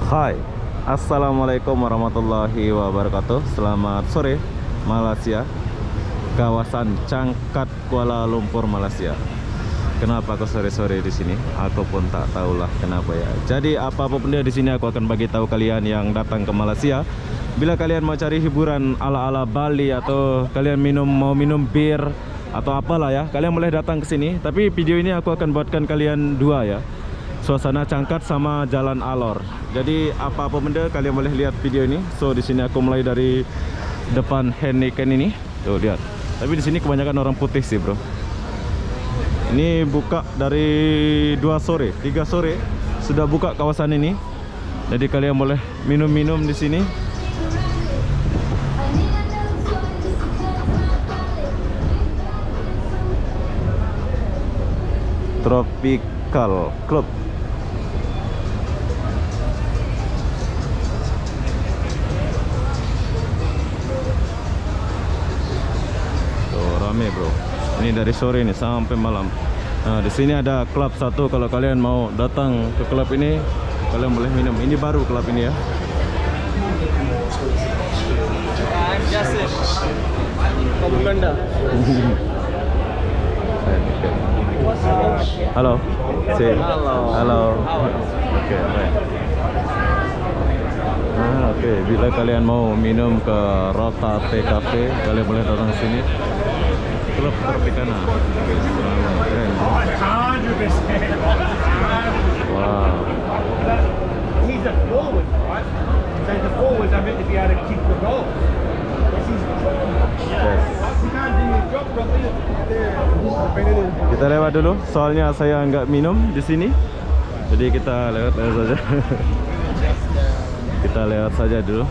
Hai, Assalamualaikum warahmatullahi wabarakatuh. Selamat sore Malaysia, kawasan Cangkat, Kuala Lumpur, Malaysia. Kenapa aku sore-sore di sini? Aku pun tak tahulah kenapa ya. Jadi apapun dia di sini aku akan bagi tahu kalian yang datang ke Malaysia. Bila kalian mau cari hiburan ala-ala Bali atau kalian mau minum bir atau apalah ya, kalian boleh datang ke sini. Tapi video ini aku akan buatkan kalian dua ya. Suasana Cangkat sama Jalan Alor. Jadi apa benda kalian boleh lihat video ini. So di sini aku mulai dari depan Heineken ini. Tuh lihat. Tapi di sini kebanyakan orang putih sih, bro. Ini buka dari 2 sore, 3 sore sudah buka kawasan ini. Jadi kalian boleh minum-minum di sini. Tropical Club. Rame, bro. Ini dari sore nih sampai malam. Nah, di sini ada klub satu. Kalau kalian mau datang ke klub ini, kalian boleh minum. Ini baru klub ini ya. Halo. Halo. Oke, baik. Oke, bila kalian mau minum ke Rota Teh Cafe, kalian boleh datang ke sini. Klub Tropicana. Oke, keren. 100%. Wow. He's a forward, right? So the forwards are meant to be able to kick the goal. Yes, he's a forward. Yes. He can't do his job properly. Kita lewat dulu, soalnya saya nggak minum di sini. Jadi kita lewat saja. Kita lewat saja dulu.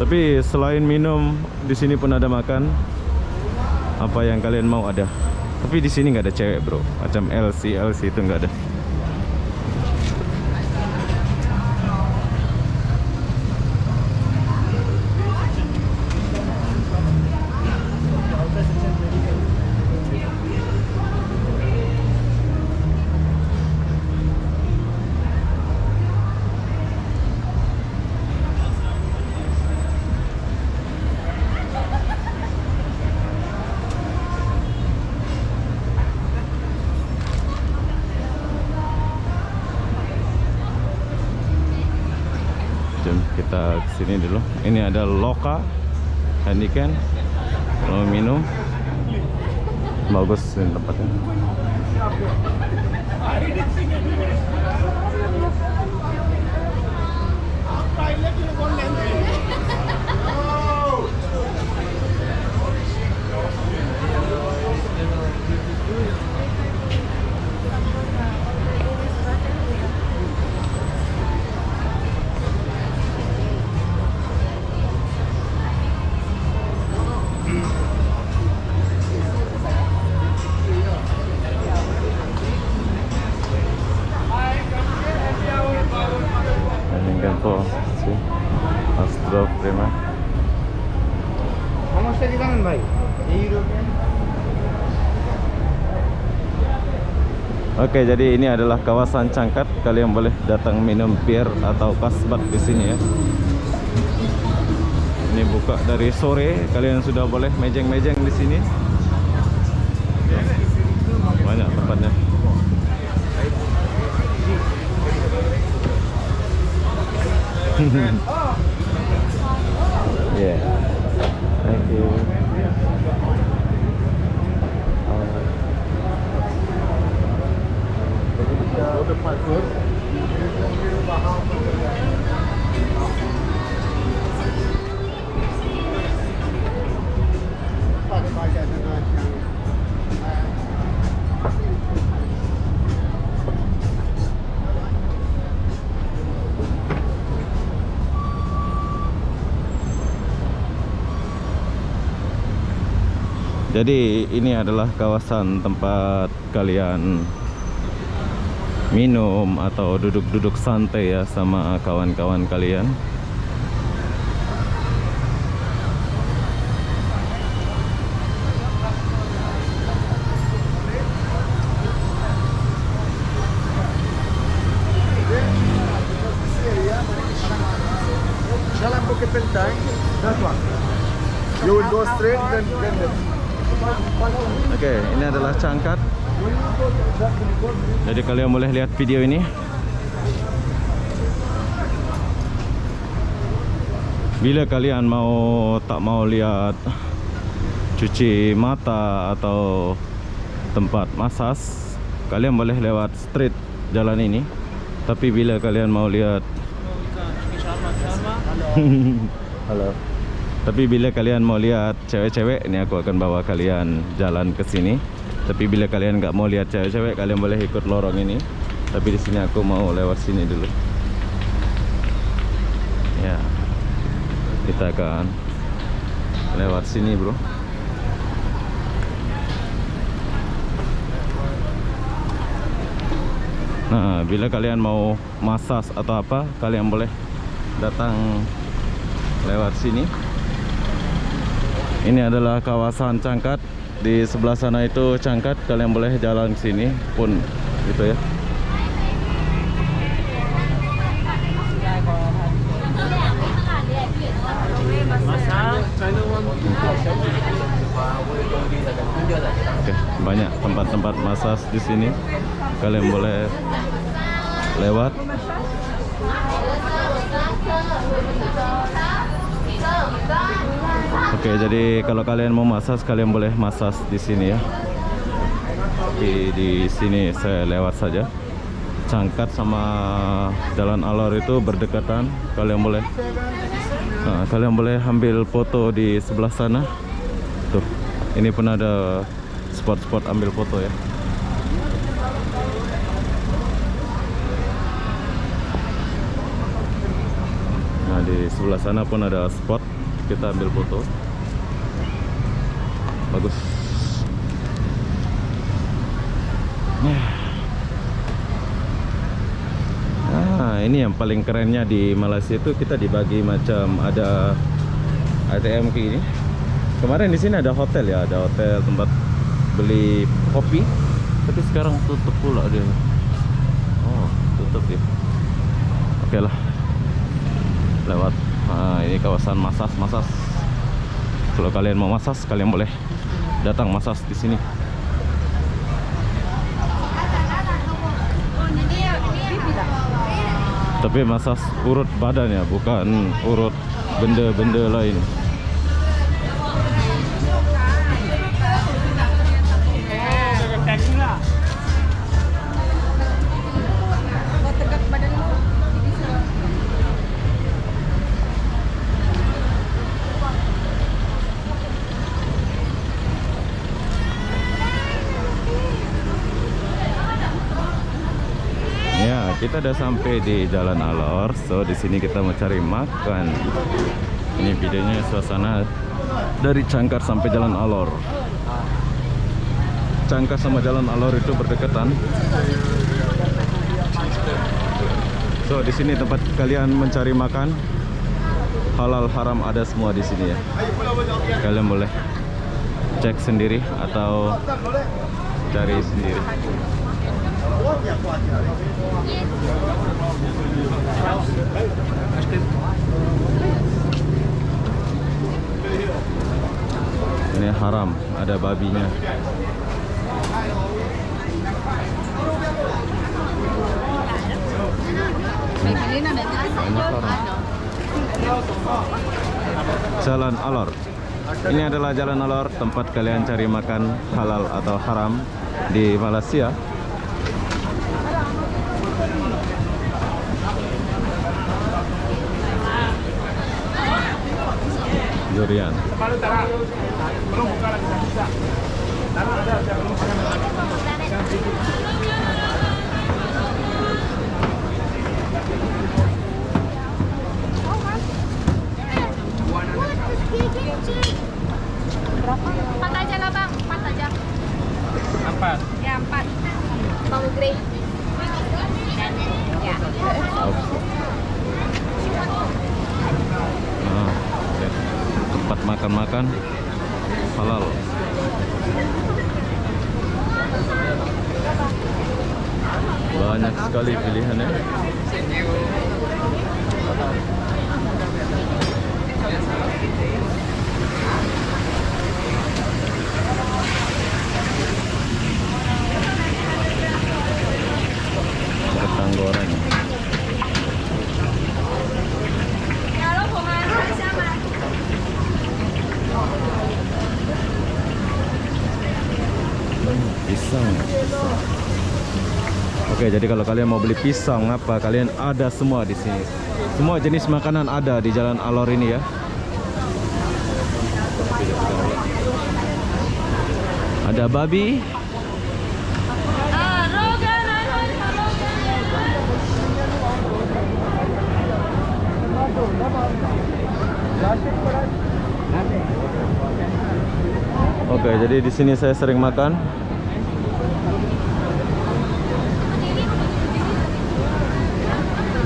Tapi selain minum, di sini pun ada makan. Apa yang kalian mau ada. Tapi di sini nggak ada cewek, bro. Macam LC itu nggak ada. Kita kesini dulu. Ini ada Loka Heineken. Mau minum. Bagus ini tempatnya. Astro Prima. সমস্যা কি জানেন ভাই এই European Oke, jadi ini adalah kawasan Cangkat. Kalian boleh datang minum bir atau kasbat di sini ya. Ini buka dari sore. Kalian sudah boleh mejeng-mejeng di sini. Banyak tempatnya. Yeah. Thank you. Jadi ini adalah kawasan tempat kalian minum atau duduk-duduk santai ya sama kawan-kawan kalian. That one. You will go straight, then left. Oke, ini adalah Cangkat. Jadi kalian boleh lihat video ini. Bila kalian tak mau lihat cuci mata atau tempat masas, kalian boleh lewat street jalan ini. Tapi bila kalian mau lihat halo. Tapi bila kalian mau lihat cewek-cewek, ini aku akan bawa kalian jalan ke sini. Tapi bila kalian nggak mau lihat cewek-cewek, kalian boleh ikut lorong ini. Tapi di sini aku mau lewat sini dulu. Ya, kita akan lewat sini, bro. Nah, bila kalian mau massage atau apa, kalian boleh datang lewat sini. Ini adalah kawasan Cangkat. Di sebelah sana itu Cangkat. Kalian boleh jalan ke sini pun gitu ya. Oke, banyak tempat-tempat massage di sini. Kalian boleh lewat. Oke, jadi kalau kalian mau massage, kalian boleh massage di sini ya. Tapi di sini saya lewat saja. Cangkat sama Jalan Alor itu berdekatan. Kalian boleh ambil foto di sebelah sana. Tuh, ini pun ada spot-spot ambil foto ya. Nah, di sebelah sana pun ada spot kita ambil foto. Bagus. Nah, ini yang paling kerennya di Malaysia itu kita dibagi macam ada ATM kayak ini. Kemarin di sini ada hotel ya, ada hotel tempat beli kopi. Tapi sekarang tutup pula dia. Oh, tutup ya. Oke lah. Lewat. Nah, ini kawasan massage. Kalau kalian mau massage, kalian boleh datang massage di sini. Tapi massage urut badan ya, bukan urut benda-benda lain. Kita udah sampai di Jalan Alor. So di sini kita mau cari makan. Ini videonya suasana dari Cangkat sampai Jalan Alor. Cangkat sama Jalan Alor itu berdekatan. So di sini tempat kalian mencari makan. Halal haram ada semua di sini ya. Kalian boleh cek sendiri atau cari sendiri. Ini haram, ada babinya. Jalan Alor. Ini adalah Jalan Alor, tempat kalian cari makan halal atau haram di Malaysia. Durian. Berapa? 4 aja lah bang, 4 aja. 4. Ya 4. Mau grey. Ya. Nah, tempat makan-makan halal. Banyak sekali pilihannya. Pisang. Oke, jadi kalau kalian mau beli pisang apa, kalian ada semua di sini. Semua jenis makanan ada di Jalan Alor ini ya. Ada babi. Oke, jadi di sini saya sering makan.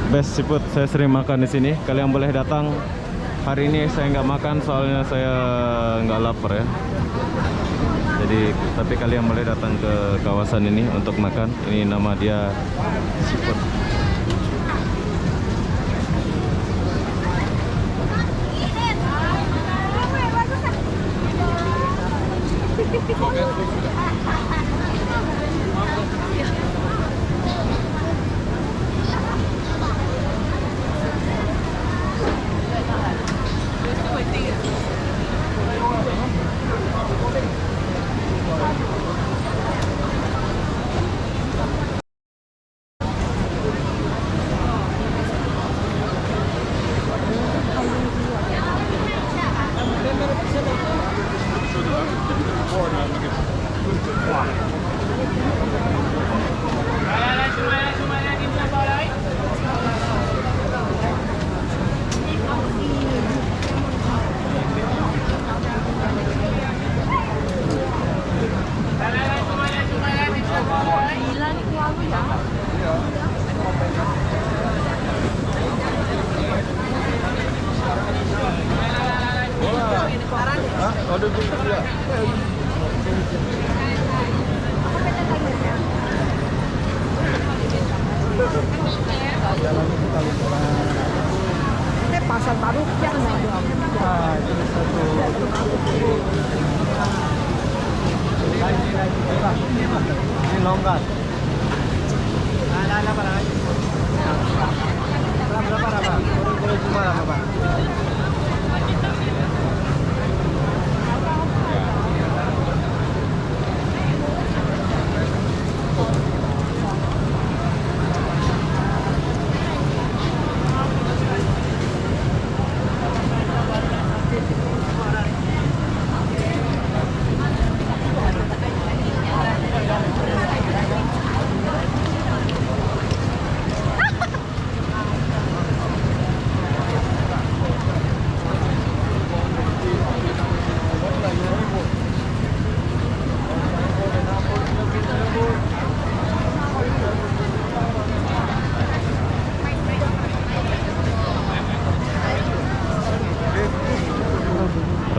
Best seafood saya sering makan di sini. Kalian boleh datang. Hari ini saya nggak makan soalnya saya nggak lapar ya. Jadi tapi kalian boleh datang ke kawasan ini untuk makan. Ini nama dia seafood. Pasar baru yang ini longgar. Berapa? Boleh cuma berapa?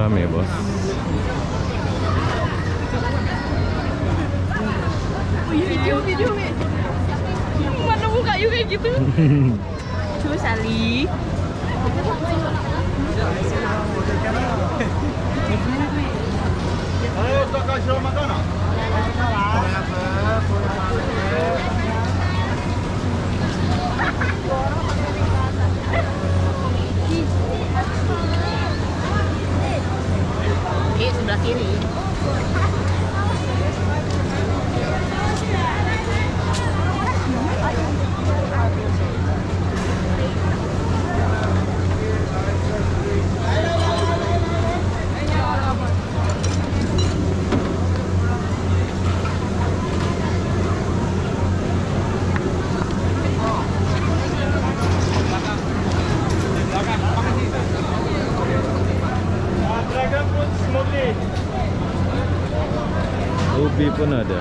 Rame bos. Video mana buka juga gitu. Coba Sali. Ayo, toca show Madonna. Sebelah kiri. Dragon fruit smoothie. Ubi pun ada.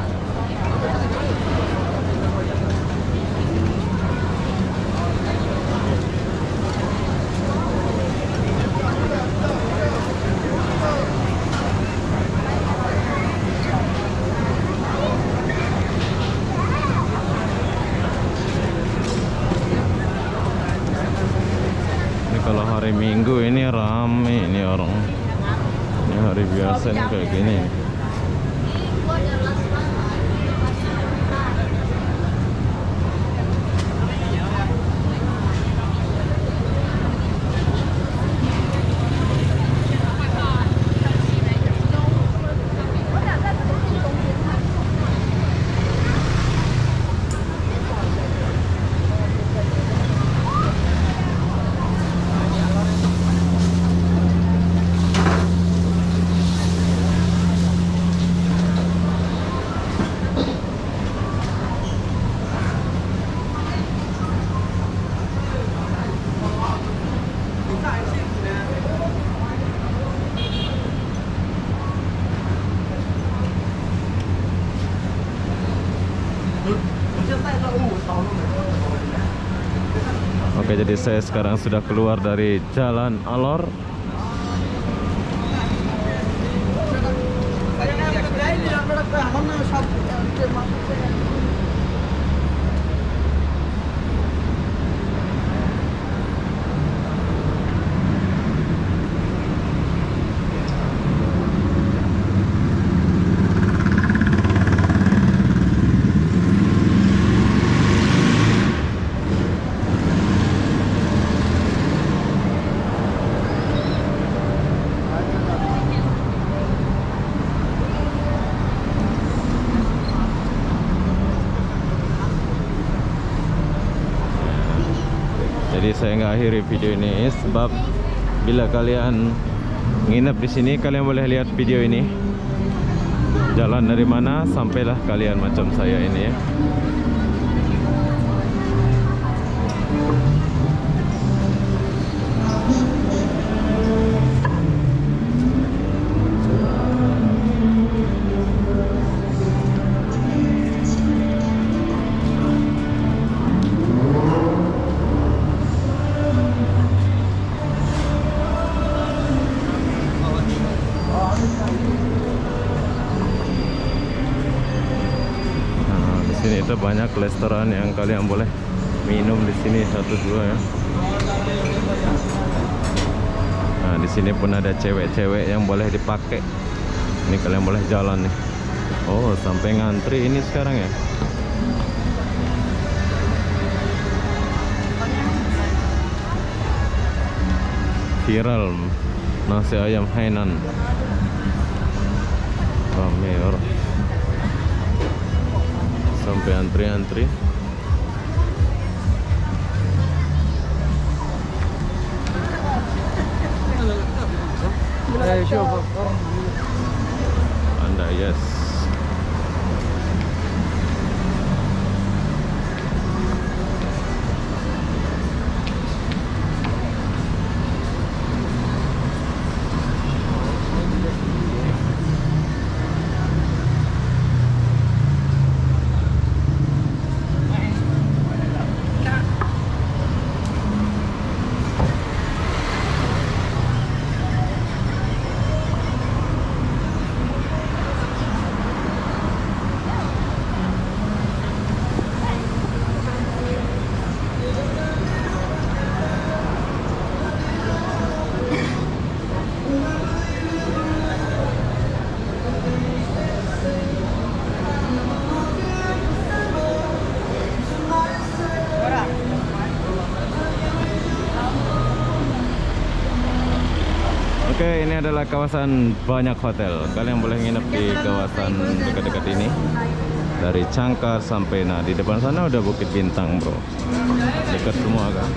Ini kalau hari Minggu ini rame ini orang. Ini hari biasa nih kayak gini. Oke, jadi saya sekarang sudah keluar dari Jalan Alor. Jadi saya nggak akhiri video ini sebab bila kalian nginep di sini, kalian boleh lihat video ini. Jalan dari mana sampailah kalian macam saya ini ya. Sini itu banyak restoran yang kalian boleh minum di sini 1-2 ya. Nah, di sini pun ada cewek-cewek yang boleh dipakai. Ini kalian boleh jalan nih. Oh, sampai ngantri ini sekarang ya. Viral nasi ayam Hainan. Ramai orang. Sampai antri-antri. Anda yes. Oke, ini adalah kawasan banyak hotel. Kalian boleh nginep di kawasan dekat-dekat ini. Dari Cangkar sampai, nah di depan sana udah Bukit Bintang bro. Dekat semua kan.